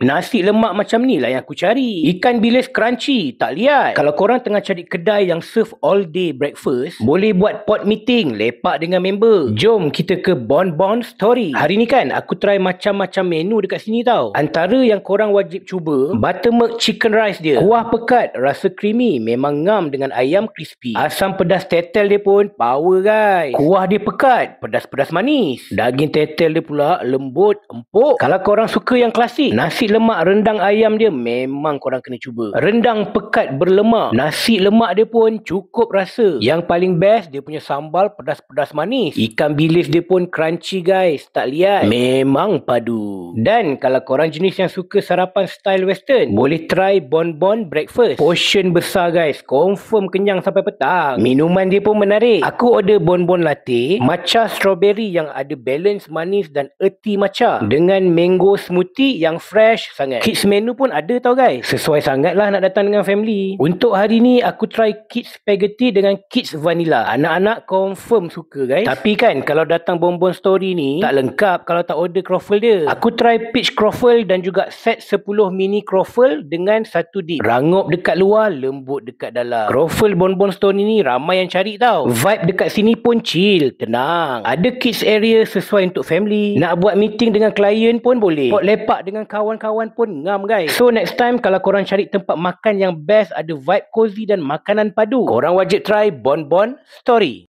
Nasi lemak macam ni lah yang aku cari. Ikan bilis crunchy, tak liat. Kalau korang tengah cari kedai yang serve all day breakfast, boleh buat pot meeting, lepak dengan member. Jom kita ke Bon Bon Story. Hari ni kan aku try macam-macam menu dekat sini tau. Antara yang korang wajib cuba, buttermilk chicken rice dia. Kuah pekat, rasa creamy, memang ngam dengan ayam crispy. Asam pedas tetel dia pun power guys. Kuah dia pekat, pedas-pedas manis. Daging tetel dia pula lembut, empuk. Kalau korang suka yang klasik, nasi lemak rendang ayam dia memang korang kena cuba. Rendang pekat berlemak. Nasi lemak dia pun cukup rasa. Yang paling best dia punya sambal pedas-pedas manis. Ikan bilis dia pun crunchy guys. Tak liat. Memang padu. Dan kalau korang jenis yang suka sarapan style western, boleh try Bon Bon Breakfast. Portion besar guys. Confirm kenyang sampai petang. Minuman dia pun menarik. Aku order Bon Bon latte, matcha strawberry yang ada balance manis dan earthy matcha, dengan mango smoothie yang fresh sangat. Kids menu pun ada tau guys. Sesuai sangat lah nak datang dengan family. Untuk hari ni aku try kids spaghetti dengan kids vanilla. Anak-anak confirm suka guys. Tapi kan kalau datang Bon Bon Story ni tak lengkap kalau tak order croffle dia. Aku try peach croffle dan juga set 10 mini croffle dengan satu dip. Rangup dekat luar, lembut dekat dalam. Croffle Bon Bon Story ni ramai yang cari tau. Vibe dekat sini pun chill, tenang. Ada kids area sesuai untuk family. Nak buat meeting dengan klien pun boleh. Pot lepak dengan kawan-kawan pun ngam guys. So next time kalau korang cari tempat makan yang best, ada vibe cozy dan makanan padu, korang wajib try Bon Bon Story.